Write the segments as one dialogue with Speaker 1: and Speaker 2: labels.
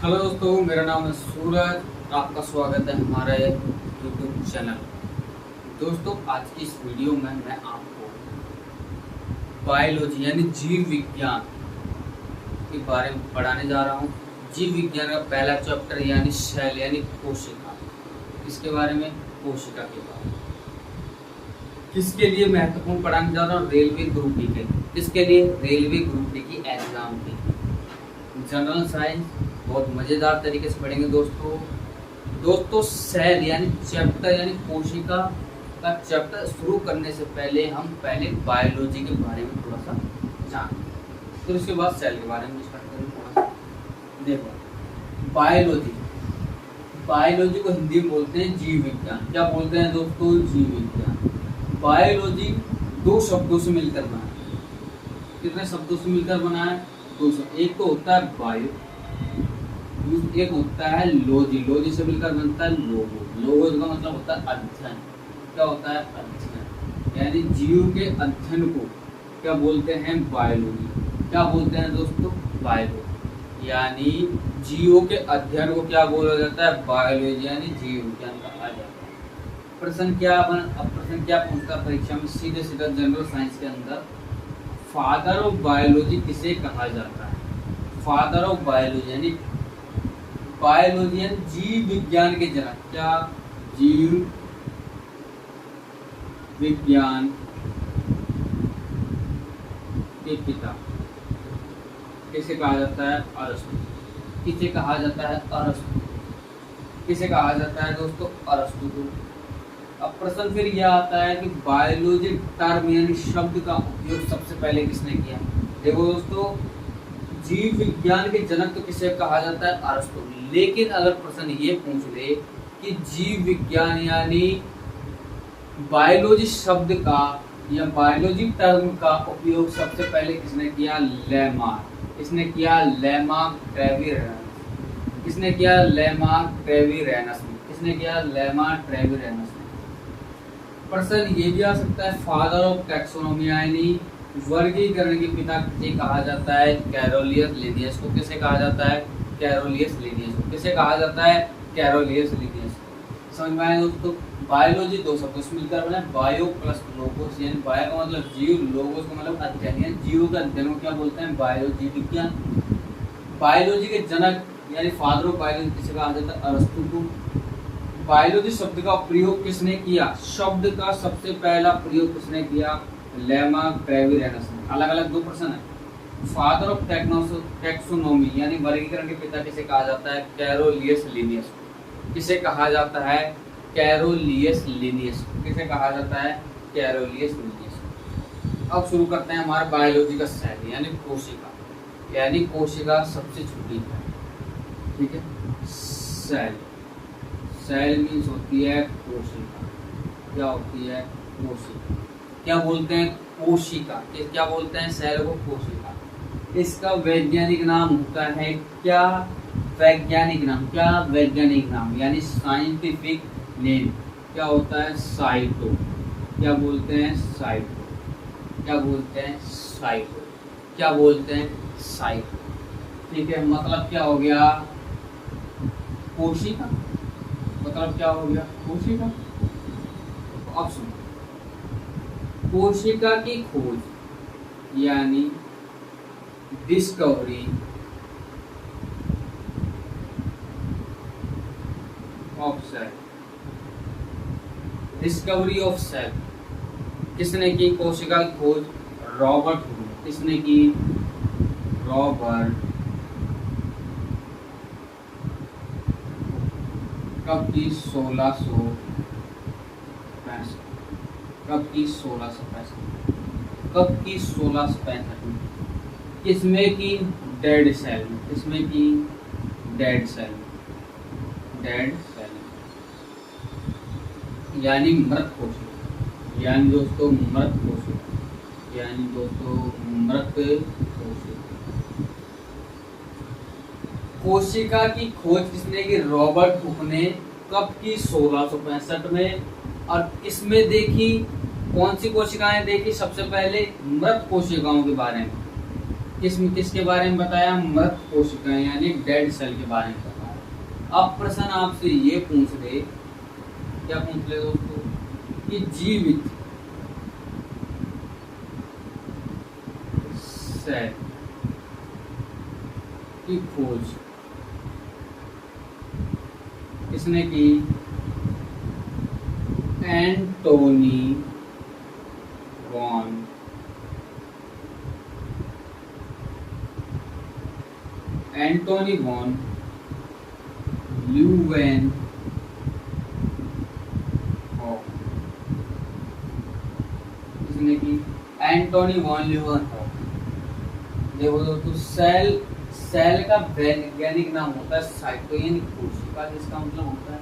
Speaker 1: Hello दोस्तों, मेरा नाम है सूरज। आपका स्वागत है हमारे यूट्यूब चैनल। दोस्तों, आज की इस वीडियो में मैं आपको बायोलॉजी यानी जीव विज्ञान के बारे में पढ़ाने जा रहा हूँ। जीव विज्ञान का पहला चैप्टर यानी सेल यानी कोशिका। इसके बारे में, कोशिका के बारे में किसके लिए महत्वपूर्ण पढ़ाने जा रहा हूँ? रेलवे ग्रुप डी के। किसके लिए? रेलवे ग्रुप डी की एग्जाम के। जनरल साइंस बहुत मजेदार तरीके से पढ़ेंगे दोस्तों। सेल यानी चैप्टर यानी कोशिका का चैप्टर शुरू करने से पहले हम बायोलॉजी के बारे में थोड़ा सा जानेंगे, फिर उसके बाद सेल के बारे में स्टार्ट करेंगे थोड़ा सा। देखो, बायोलॉजी को हिंदी में बोलते हैं जीव विज्ञान। क्या बोलते हैं दोस्तों? जीव विज्ञान। बायोलॉजी दो शब्दों से मिलकर बना है। कितने शब्दों से मिलकर बना है? दो शब्द। एक तो होता है बायो, एक होता है लॉजी। लॉजी से मिलकर बनता है लोगो। लोगो का मतलब होता है अध्ययन। क्या होता है? अध्ययन। यानी जीव के अध्ययन को क्या बोलते हैं? बायोलॉजी। क्या बोलते हैं दोस्तों? बायोलॉजी। यानी जीवों के अध्ययन को क्या बोला जाता है? बायोलॉजी यानी जीव विज्ञान कहा जाता है। प्रश्न क्या पूछता परीक्षा में? सीधे सीधा जनरल साइंस के अंदर, फादर ऑफ बायोलॉजी किसे कहा जाता है? फादर ऑफ बायोलॉजी यानी जीव विज्ञान के जनक। क्या? जीव विज्ञान के पिता किसे कहा जाता है? अरस्तु। किसे कहा जाता है? अरस्तु। किसे कहा जाता है दोस्तों? अरस्तु को। अब प्रश्न फिर यह आता है कि बायोलॉजी टर्म यानी शब्द का उपयोग सबसे पहले किसने किया? देखो दोस्तों, जीव विज्ञान के जनक तो किसे कहा जाता है? अरस्तु। लेकिन अगर प्रश्न ये पूछ ले कि जीव विज्ञान यानी बायोलॉजी शब्द का या बायोलॉजी टर्म का उपयोग सबसे पहले किसने किया? लेमार्क। किसने किया? Lamarck Treviranus. किसने किया? Lamarck Treviranus. किसने किया? Lamarck Treviranus. प्रश्न ये भी आ सकता है, फादर ऑफ टैक्सोनॉमी यानी वर्गीकरण के पिता किसे कहा जाता है? कैरोलियस लिनियस को। किसे कहा जाता है? कैरोलियस लिनियस को। किसे कहा जाता है? कैरोलियस लिनियस को। समझ में आया दोस्तों? बायोलॉजी दो शब्दों से मिलकर बना, बायो प्लस लोगोस। यानी बायो का मतलब जीव, लोगोस का मतलब अध्ययन। यानी जीवों का अध्ययन को क्या बोलते हैं? बायोलॉजी विज्ञान। बायोलॉजी के जनक यानी फादर ऑफ बायोलॉजी किसे कहा जाता है? अरस्तु को। बायोलॉजी शब्द का प्रयोग किसने किया? शब्द का सबसे पहला प्रयोग किसने किया? लेमार्क ट्रेविरेनस ने। अलग अलग दो प्रश्न है। फादर ऑफ टैक्सोनॉमी यानी वर्गीकरण के पिता किसे कहा जाता है? कैरोलियस लिनियस। किसे कहा जाता है? कैरोलियस लिनियस। किसे कहा जाता है? कैरोलियस लिनियस। अब शुरू करते हैं हमारा बायोलॉजी का सेल यानी कोशिका। यानी कोशिका सबसे छोटी है, ठीक है। सेल, सेल मीन्स होती है कोशिका। क्या होती है? कोशिका। क्या बोलते हैं? कोशिका। क्या बोलते हैं? सेल को कोशिका। इसका वैज्ञानिक नाम होता है क्या? वैज्ञानिक नाम। क्या? वैज्ञानिक नाम यानी साइंटिफिक नेम क्या होता है? साइटो। क्या बोलते हैं? साइटो। क्या बोलते हैं? साइटो। क्या बोलते हैं? साइटो। ठीक है, मतलब क्या हो गया? कोशिका। मतलब क्या हो गया? कोशिका। अब सुनो, कोशिका की खोज यानी discovery of cell. Discovery of cell किसने की? कोशिका की खोज रॉबर्ट हुक। किसने की? रॉबर्ट। कब की? 1665। कब की? 1665। कब की? 1665 में। किसमें की? डेड सेल में। किसमें की? Dead cell. डेड सेल यानी मृत कोशिका। यानी दोस्तों मृत कोशिका। यानी दोस्तों मृत कोशिका। कोशिका की खोज किसने की? रॉबर्ट हुक ने। कब की? 1665 में। और किसमें देखी? कौन सी कोशिकाएं देखी सबसे पहले? मृत कोशिकाओं के बारे में। किसके बारे में बताया? मृत कोशिकाएं यानी डेड सेल के बारे में बताया। अब प्रश्न आपसे ये पूछ रहे, क्या पूछ रहे दोस्तों, कि जीवित सेल की खोज किसने की? Antony von Leeuwenhoek. किसने की? Antony von Leeuwenhoek. देखो दोस्तों, सेल का वैज्ञानिक नाम होता है साइटोजेनिक कोशिका, जिसका मतलब होता है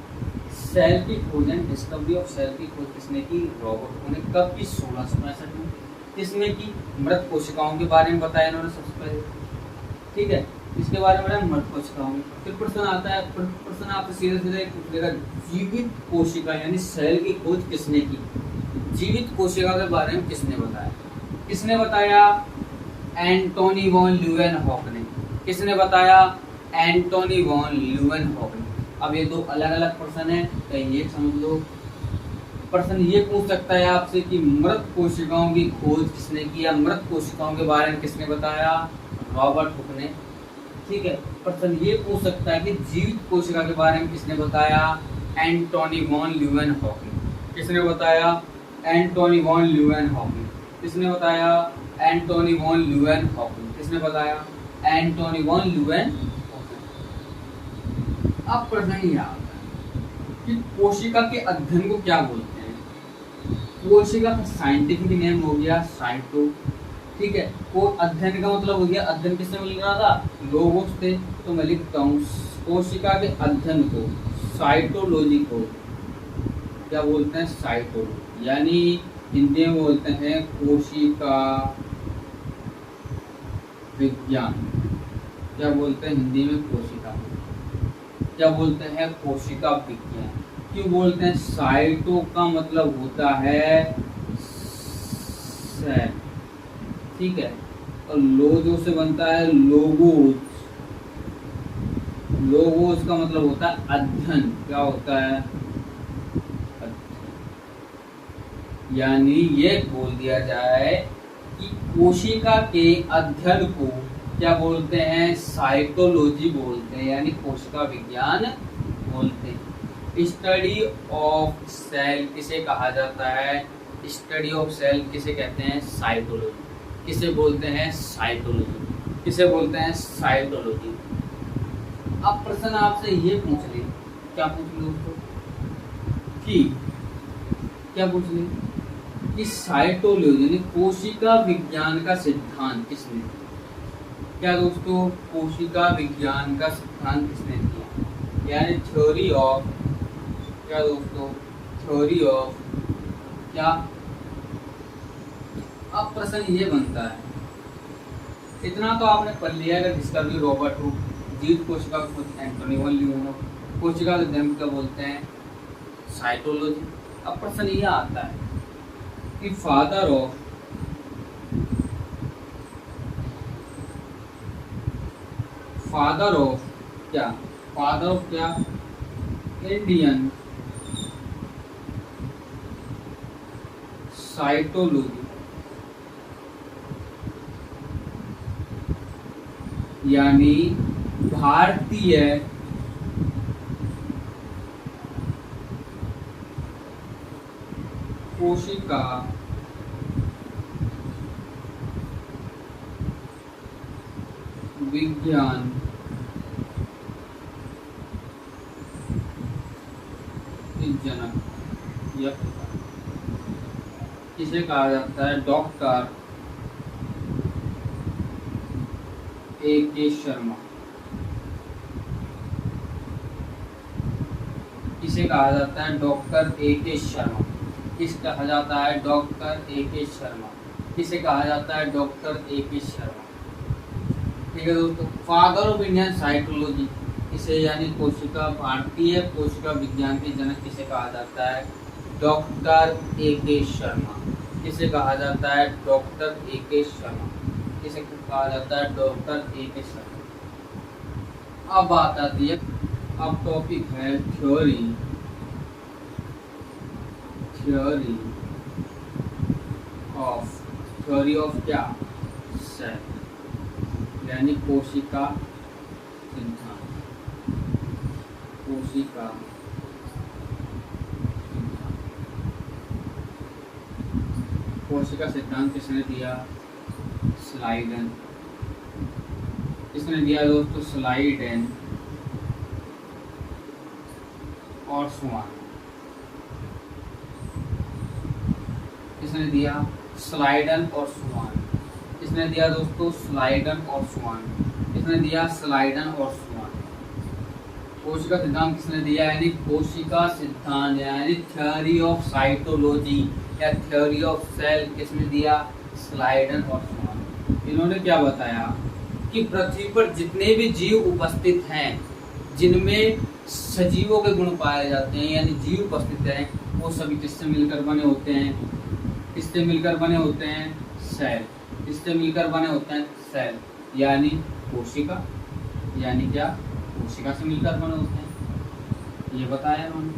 Speaker 1: सेल की खोज एंड डिस्कवरी ऑफ सेल की खोज किसने की? रॉबर्ट हुक ने। कब की? 1665 में। किसने की? मृत कोशिकाओं के बारे में बताया इन्होंने सबसे पहले, ठीक है, इसके बारे में बताया मृत कोशिकाओं में। फिर प्रश्न आता है, प्रश्न आपसे सीधे सीधे पूछेगा, जीवित कोशिका यानी सेल की खोज किसने की? जीवित कोशिका के बारे में किसने बताया? किसने बताया? एंटोनी वॉन ल्यूवेनहॉक ने। किसने बताया? एंटोनी वॉन ल्यूवेनहॉक ने। अब ये दो अलग अलग प्रश्न है, कहीं ये समझ लो। प्रश्न ये पूछ सकता है आपसे कि मृत कोशिकाओं की खोज किसने की, या मृत कोशिकाओं के बारे में किसने बताया? रॉबर्ट हुक ने। ठीक है, प्रश्न ये पूछ सकता है कि जीवित कोशिका के बारे में किसने बताया? एंटोनी वॉन ल्यूवेनहॉक ने। किसने बताया? एंटोनी वॉन ल्यूवेनहॉक ने। किसने बताया? एंटोनी वॉन ल्यूवेनहॉक ने। किसने बताया? एंटोनी वॉन ल्यूवेनहॉक ने। अब प्रश्न ये आता है कि कोशिका के अध्ययन को क्या बोलते हैं? कोशिका का साइंटिफिक नेम हो गया साइटो, ठीक है। को अध्ययन का मतलब हो गया, अध्ययन किससे मिल रहा था? लोगोस थे। तो मैं लिखता हूँ कोशिका के अध्ययन को, साइटोलॉजी को क्या बोलते हैं? साइटोलॉजी, यानी हिंदी में बोलते हैं कोशिका विज्ञान। क्या बोलते हैं हिंदी में? कोशिका। क्या बोलते हैं? कोशिका विज्ञान। क्यों बोलते हैं? साइटो का मतलब होता है सेल, ठीक है, और लोजो से बनता है लोगोस। लोगोस का मतलब होता है अध्ययन। क्या होता है? यानी ये बोल दिया जाए कि कोशिका के अध्ययन को क्या बोलते हैं? साइटोलॉजी बोलते हैं, यानी कोशिका विज्ञान बोलते हैं। स्टडी ऑफ सेल किसे कहा जाता है? स्टडी ऑफ सेल किसे कहते हैं? साइटोलॉजी। किसे बोलते हैं? साइटोलॉजी। किसे बोलते हैं? साइटोलॉजी। अब प्रश्न आपसे ये पूछ ले, क्या पूछ ले दोस्तों, कि क्या पूछ ले कि साइटोलॉजी यानी कोशिका विज्ञान का सिद्धांत किसने? क्या दोस्तों? कोशिका विज्ञान का सिद्धांत किसने दिया? यानी थ्योरी ऑफ, क्या दोस्तों? थ्योरी ऑफ क्या? अब प्रश्न ये बनता है, इतना तो आपने पढ़ लिया है, डिस्कवरी रॉबर्ट हुक, जीवित कोशिका को एंटोनी वॉन ल्यूवेनहॉक, कोशिका के अध्ययन क्या बोलते हैं? साइटोलॉजी। अब प्रश्न ये आता है कि फादर ऑफ क्या? फादर ऑफ क्या? इंडियन साइटोलॉजी, यानी भारतीय कोशिका विज्ञान के जनक या पिता किसे कहा जाता है? Doctor A.K. शर्मा। किसे कहा जाता है? Doctor A.K. शर्मा। किस कहा जाता है? Doctor A.K. शर्मा। किसे कहा जाता है? Doctor A.K. शर्मा। ठीक है दोस्तों, फादर ऑफ इंडियन साइटोलॉजी इसे यानी कोशिका, भारतीय कोशिका विज्ञान के जनक किसे कहा जाता है? Doctor A.K. शर्मा। किसे कहा जाता है? Doctor A.K. शर्मा। किसे कहा जाता है डॉक्टर ए.के. शर्मा। अब बात आती है, अब टॉपिक है थ्योरी ऑफ क्या, सेल, यानी कोशिका सिद्धांत। कोशिका सिद्धांत किसने दिया, स्लाइडन। किसने दिया दोस्तों, स्लाइडन और स्वान। किसने दिया, स्लाइडन और स्वान। किसने दिया दोस्तों, स्लाइडन और स्वान। किसने दिया, स्लाइडन और स्वान। कोशिका सिद्धांत किसने दिया, यानी कोशिका सिद्धांत यानी थ्योरी ऑफ साइटोलॉजी या थ्योरी ऑफ सेल किसने दिया, स्लाइडन और स्वान। इन्होंने क्या बताया कि पृथ्वी पर जितने भी जीव उपस्थित हैं, जिनमें सजीवों के गुण पाए जाते हैं यानी जीव उपस्थित हैं, वो सभी किससे मिलकर बने होते हैं, किससे मिलकर बने होते हैं, सेल। किससे मिलकर बने होते हैं, सेल, यानी कोशिका, यानी क्या, कोशिका से मिलकर बने होते हैं, ये बताया इन्होंने।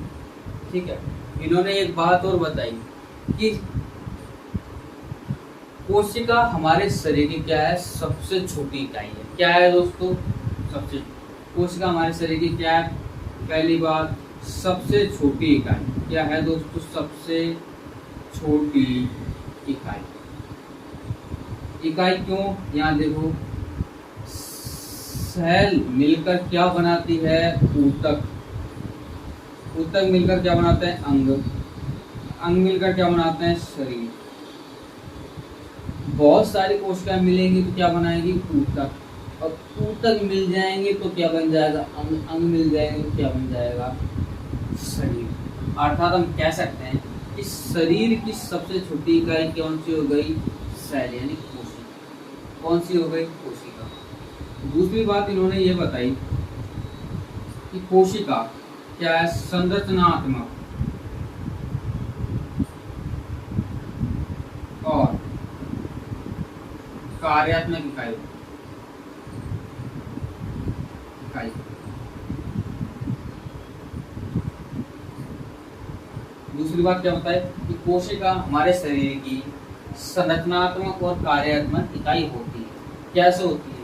Speaker 1: ठीक है, इन्होंने एक बात और बताई कि कोशिका हमारे शरीर की क्या है, सबसे छोटी इकाई है। क्या है दोस्तों, सबसे, कोशिका हमारे शरीर की क्या है, पहली बात सबसे छोटी इकाई। क्या है दोस्तों, सबसे छोटी इकाई। इकाई क्यों, यहाँ देखो, सेल मिलकर क्या बनाती है, ऊतक। ऊतक मिलकर क्या बनाते हैं, अंग। अंग मिलकर क्या बनाते हैं, शरीर। बहुत सारी कोशिकाएं मिलेंगी तो क्या बनाएगी, ऊतक। और ऊतक मिल जाएंगे तो क्या बन जाएगा, अंग। अंग मिल जाएंगे तो क्या बन जाएगा, शरीर। अर्थात हम कह सकते हैं कि शरीर की सबसे छोटी इकाई कौन सी हो गई, सेल यानी कोशिका। कौन सी हो गई, कोशिका। दूसरी बात इन्होंने ये बताई कि कोशिका क्या है, संरचनात्मक और कार्यात्मक इकाई। दूसरी बात क्या बताए कि कोशिका हमारे शरीर की संरचनात्मक और कार्यात्मक इकाई होती है। कैसे होती है,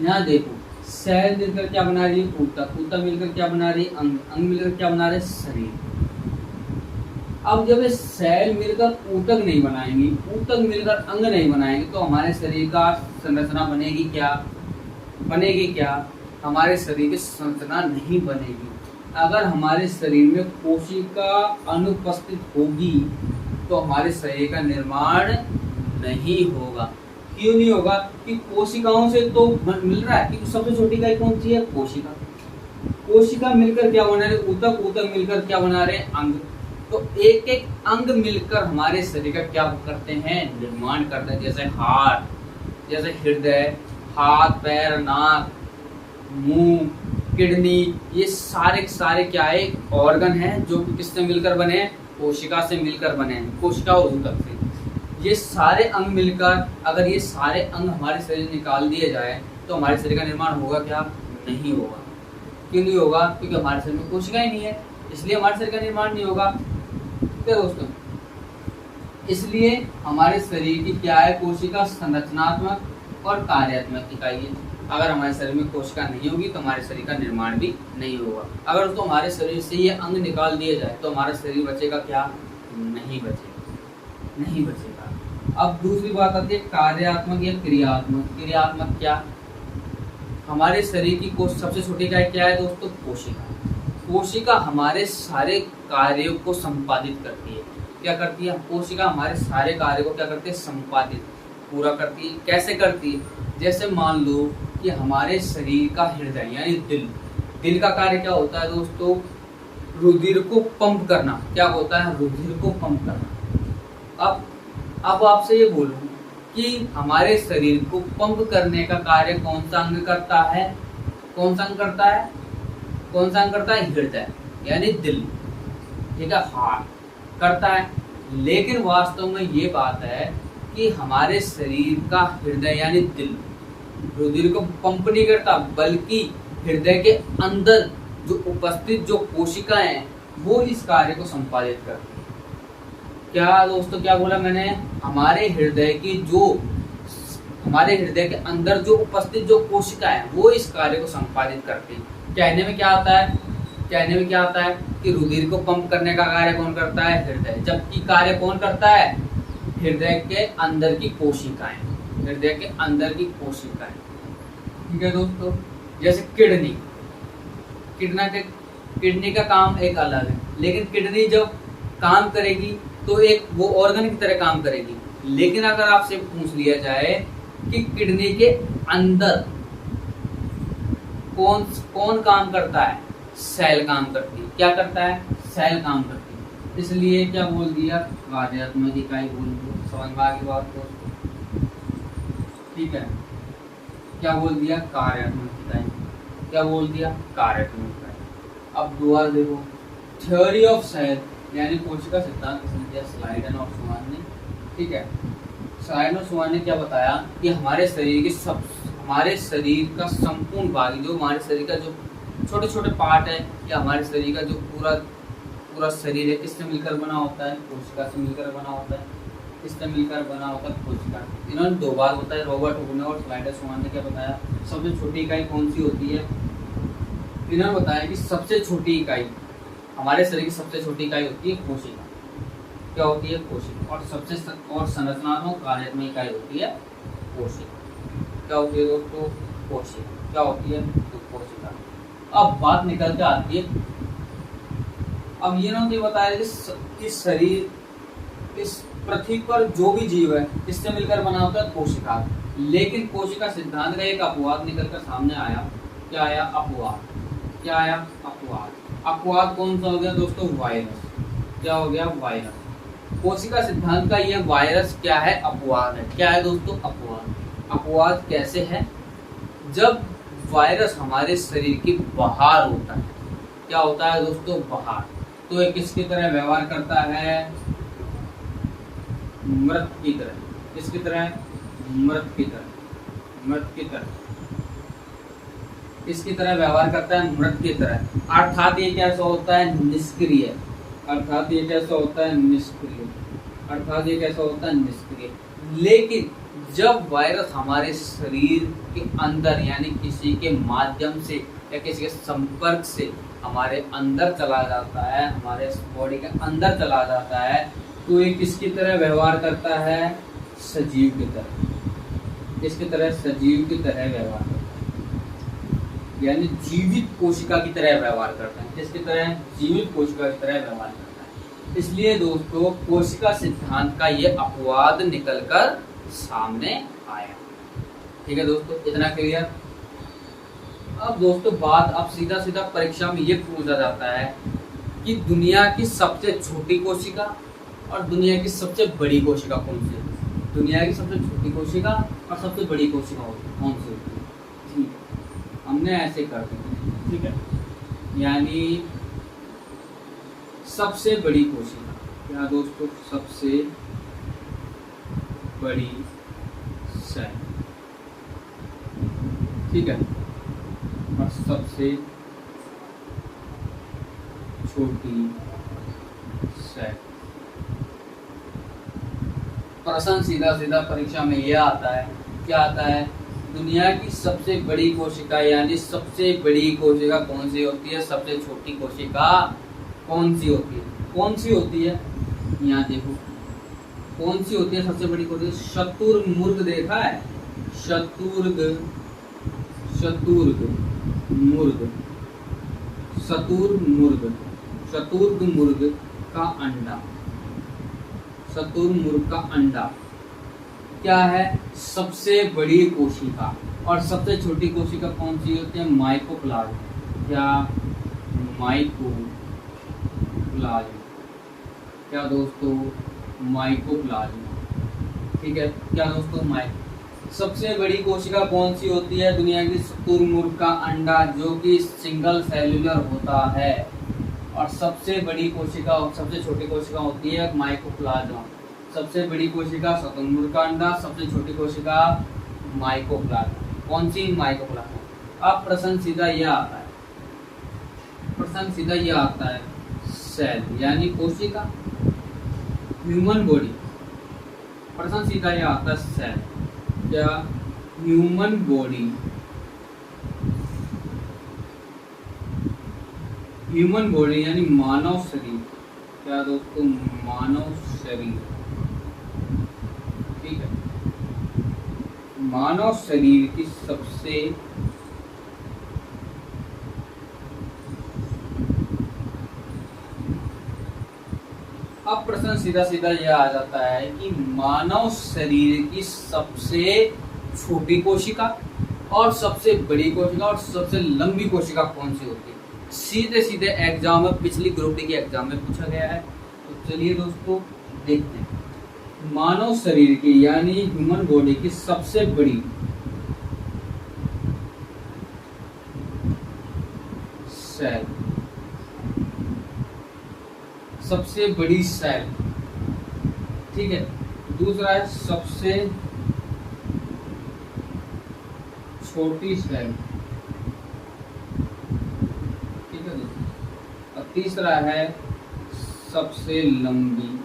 Speaker 1: यहाँ देखो, सेल मिलकर क्या बना रही है, ऊतक। ऊतक मिलकर क्या बना रही है, अंग। अंग मिलकर क्या बना रहे, शरीर। अब जब ये सेल मिलकर ऊतक नहीं बनाएंगी, ऊतक मिलकर अंग नहीं बनाएंगे, तो हमारे शरीर का संरचना बनेगी क्या, हमारे शरीर की संरचना नहीं बनेगी। अगर हमारे शरीर में कोशिका अनुपस्थित होगी तो हमारे शरीर का निर्माण नहीं होगा। क्यों नहीं होगा, कि कोशिकाओं से तो मिल रहा है कि सबसे छोटी इकाई कौन सी है, कोशिका। कोशिका मिलकर क्या बना रहे, ऊतक। ऊतक मिलकर क्या बना रहे, अंग। तो एक एक अंग मिलकर हमारे शरीर का क्या करते हैं, निर्माण करते हैं। जैसे हार्ट, जैसे हृदय, हाथ, पैर, नाक, मुंह, किडनी, ये सारे सारे क्या है, ऑर्गन हैं जो किससे मिलकर बने हैं, कोशिका से मिलकर बने हैं, कोशिका और ऊतक से। ये सारे अंग मिलकर, अगर ये सारे अंग हमारे शरीर निकाल दिए जाए तो हमारे शरीर का निर्माण होगा क्या, नहीं होगा। क्यों नहीं होगा, क्योंकि हमारे शरीर में कोशिका ही नहीं है, इसलिए हमारे शरीर का निर्माण नहीं होगा। क्या दोस्तों, इसलिए हमारे शरीर की क्या है, कोशिका संरचनात्मक और कार्यात्मक इकाई है। अगर हमारे शरीर में कोशिका नहीं होगी तो हमारे शरीर का निर्माण भी नहीं होगा। अगर तो हमारे शरीर से ये अंग निकाल दिए जाए तो हमारा शरीर बचेगा क्या, नहीं बचेगा। अब दूसरी बात आती है कार्यात्मक या क्रियात्मक। क्रियात्मक क्या, हमारे शरीर की सबसे छोटी इकाई क्या है दोस्तों, कोशिका। कोशिका हमारे सारे कार्यों को संपादित करती है। क्या करती है, कोशिका हमारे सारे कार्यों को क्या करती है, संपादित, पूरा करती है। कैसे करती है, जैसे मान लो कि हमारे शरीर का हृदय यानी दिल का कार्य क्या होता है दोस्तों, रुधिर को पंप करना। क्या होता है, रुधिर को पंप करना। अब आपसे ये बोलूं कि हमारे शरीर को पंप करने का कार्य कौन सा अंग करता है, हृदय यानी दिल, ठीक है, हार्ट करता है। लेकिन वास्तव में ये बात है कि हमारे शरीर का हृदय यानी दिल रुधिर को पंप नहीं करता, बल्कि हृदय के अंदर जो उपस्थित जो कोशिकाएं हैं वो इस कार्य को संपादित करती है। क्या दोस्तों, क्या बोला मैंने? हमारे हृदय के अंदर जो उपस्थित जो कोशिकाएं हैं वो इस कार्य को संपादित करती है। कहने में क्या आता है कि रुधिर को पंप करने का कार्य कौन करता है? हृदय। जबकि कार्य कौन करता है? हृदय के अंदर की कोशिकाएं। ठीक है दोस्तों। जैसे किडनी का काम एक अलग है, लेकिन किडनी जब काम करेगी तो एक वो ऑर्गन की तरह काम करेगी। लेकिन अगर आपसे पूछ लिया जाए कि किडनी के अंदर कौन काम करता है? सेल काम करती है। क्या करता है? सेल काम करती है। इसलिए क्या बोल दिया? कार्यात्मक इकाई बोल दिया। समझ में आ गई बात को? ठीक है। क्या बोल दिया? कार्यात्मक इकाई। क्या बोल दिया? कार्यात्मक इकाई। अब दोबारा देखो, थ्योरी ऑफ सेल यानी कोशिका सिद्धांत किसने दिया? स्लाइडन और सुमान ने। ठीक है। स्लाइडन और सुमान ने क्या बताया कि हमारे शरीर का संपूर्ण भाग, जो हमारे शरीर का जो छोटे छोटे पार्ट है या हमारे शरीर का जो पूरा शरीर है, किससे मिलकर बना होता है? कोशिका से मिलकर बना होता है। किससे मिलकर बना होता है? कोशिका। इन्होंने दो बार बताया, रॉबर्ट हुक ने और स्लाइडन सुमान ने क्या बताया? सबसे छोटी इकाई कौन सी होती है? इन्होंने बताया कि सबसे छोटी इकाई, हमारे शरीर की सबसे छोटी इकाई होती है कोशिका। क्या होती है? कोशिका। और संरचनात्मक कार्यात्मक इकाई होती है कोशिका। क्या होती है दोस्तों? कोशिका। क्या होती है? तो कोशिका। अब बात निकल के आती है, अब ये ना बताया कि शरीर, इस पृथ्वी पर जो भी जीव है किससे मिलकर बना होता है? कोशिका। लेकिन कोशिका सिद्धांत का एक अपवाद निकलकर सामने आया। क्या आया? अपवाद। क्या आया? अपवाद। अपवाद कौन सा हो गया दोस्तों? वायरस। क्या हो गया? वायरस। कोशिका सिद्धांत का ये वायरस क्या है? अपवाद है। क्या है दोस्तों? अपवाद। अपवाद कैसे है? जब वायरस हमारे शरीर के बाहर होता है। क्या होता है दोस्तों? बाहर। तो ये किसकी तरह व्यवहार करता है? मृत की तरह। किसकी तरह? मृत की तरह। इसकी तरह व्यवहार करता है, मृत की तरह। अर्थात ये कैसा होता है? निष्क्रिय। लेकिन जब वायरस हमारे शरीर के अंदर यानी किसी के माध्यम से या किसी के संपर्क से हमारे अंदर चला जाता है, हमारे बॉडी के अंदर चला जाता है, तो ये किसकी तरह व्यवहार करता है? सजीव की तरह। किसकी तरह? सजीव की तरह व्यवहार करता है, यानी जीवित कोशिका की तरह व्यवहार करता है। किसकी तरह? जीवित कोशिका की तरह व्यवहार करता है। इसलिए दोस्तों कोशिका सिद्धांत का ये अपवाद निकलकर सामने आया। ठीक है दोस्तों, इतना क्लियर? अब दोस्तों बात, अब सीधा परीक्षा में ये पूछा जाता है कि दुनिया की सबसे छोटी कोशिका और दुनिया की सबसे बड़ी कोशिका कौन सी है? दुनिया की सबसे छोटी कोशिका और सबसे बड़ी कोशिका कौन सी होती है? ठीक है, हमने ऐसे कर दिया। ठीक है, यानी सबसे बड़ी कोशिका क्या दोस्तों? सबसे बड़ी सेल। ठीक है, और सबसे छोटी सेल। प्रश्न सीधा परीक्षा में यह आता है, क्या आता है? दुनिया की सबसे बड़ी कोशिका यानी सबसे बड़ी कोशिका कौन सी होती है? सबसे छोटी कोशिका कौन सी होती है? कौन सी होती है? यहाँ देखो, कौन सी होती है सबसे बड़ी कोशिका? शतुर्मुर्ग देखा है? शतुर्मुर्ग का अंडा। शतुर्मुर्ग का अंडा क्या है? सबसे बड़ी कोशिका। और सबसे छोटी कोशिका कौन सी होती है? माइकोप्लाज्म या माइकोप्लाज्म। क्या दोस्तों? माइकोप्लाज्म। ठीक है, क्या दोस्तों? सबसे बड़ी कोशिका कौन सी होती है? दुनिया की शतुर्मुर्ग का अंडा, जो कि सिंगल सेल्यूलर होता है। और सबसे बड़ी कोशिका और सबसे छोटी कोशिका होती है माइकोप्लाज्मा। सबसे बड़ी कोशिका शुतुरमुर्ग का अंडा, सबसे छोटी कोशिका माइकोप्लाज्मा। कौन सी? माइकोप्लाज्मा। अब प्रश्न सीधा यह आता है, सेल यानी कोशिका, ह्यूमन बॉडी। प्रश्न सीधा यह आता है सेल क्या ह्यूमन बॉडी, यानी मानव शरीर। क्या दोस्तों? मानव शरीर। ठीक है, मानव शरीर की सबसे अब प्रश्न सीधा सीधा यह आ जाता है कि मानव शरीर की सबसे छोटी कोशिका और सबसे बड़ी कोशिका और सबसे लंबी कोशिका कौन सी होती है? सीधे सीधे एग्जाम में, पिछली ग्रुप डी के एग्जाम में पूछा गया है। तो चलिए दोस्तों देखते हैं। मानव शरीर की यानी ह्यूमन बॉडी की सबसे बड़ी सेल, सबसे बड़ी सेल। ठीक है, दूसरा है सबसे छोटी सेल। ठीक है दोस्तों, और तीसरा है सबसे लंबी।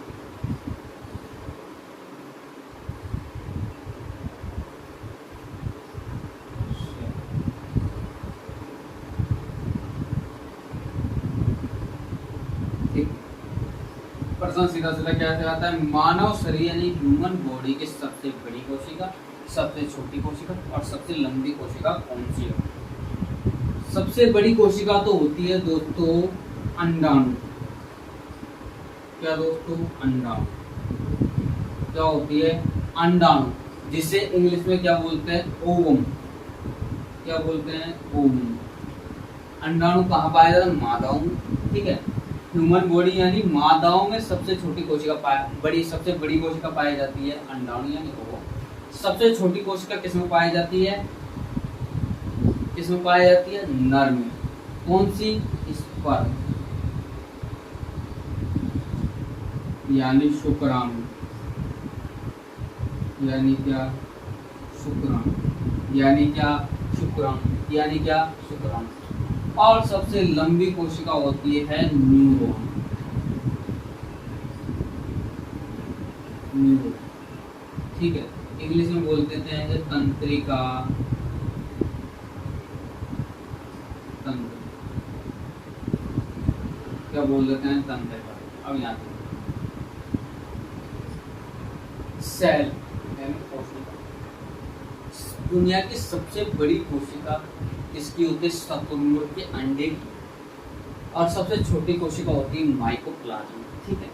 Speaker 1: प्रश्न सीधा सीधा क्या कहता है? मानव शरीर यानी ह्यूमन बॉडी की सबसे बड़ी कोशिका, सबसे छोटी कोशिका और सबसे लंबी कोशिका कौन सी है? सबसे बड़ी कोशिका तो होती है दोस्तों अंडाणु। क्या दोस्तों? अंडाणु। क्या होती है? अंडाणु, जिसे इंग्लिश में क्या बोलते हैं? ओवम। क्या बोलते हैं? ओवम। अंडाणु कहाँ पाया जाता है? मादाओं में। ठीक है, ह्यूमन बॉडी यानी मादाओं में सबसे छोटी कोशिका सबसे बड़ी कोशिका पाई जाती है अंडाणु यानी ओवम। सबसे छोटी कोशिका किसमें पाई जाती है? नर में। कौन सी? स्पर्म यानी शुक्राणु। यानी क्या? शुक्राणु। यानी क्या? शुक्राणु। और सबसे लंबी कोशिका होती है न्यूरॉन। ठीक है, इंग्लिश में बोल देते हैं तंत्रिका। क्या बोल देते हैं? तंत्रिका। अब यहाँ सेल यानी कोशिका। दुनिया की सबसे बड़ी कोशिका इसकी होती है शुतुरमुर्ग के अंडे की, और सबसे छोटी कोशिका होती है माइकोप्लाज्मा। ठीक है,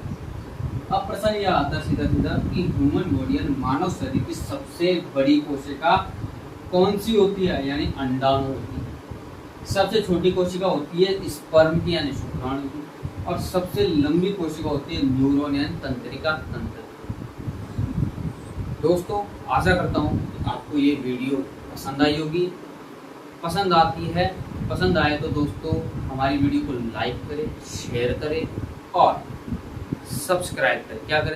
Speaker 1: अब प्रश्न यह आता है सीधा सीधा कि ह्यूमन बॉडी यानी मानव शरीर की सबसे बड़ी कोशिका कौन सी होती है? यानी अंडाणु होती है। सबसे छोटी कोशिका होती है स्पर्म की यानी शुक्राणु की, और सबसे लंबी कोशिका होती है न्यूरॉन यानी तंत्रिका तंत्र। दोस्तों आशा करता हूँ आपको ये वीडियो पसंद आई होगी। पसंद आए तो दोस्तों हमारी वीडियो को लाइक करें, शेयर करें और सब्सक्राइब करें। क्या करें?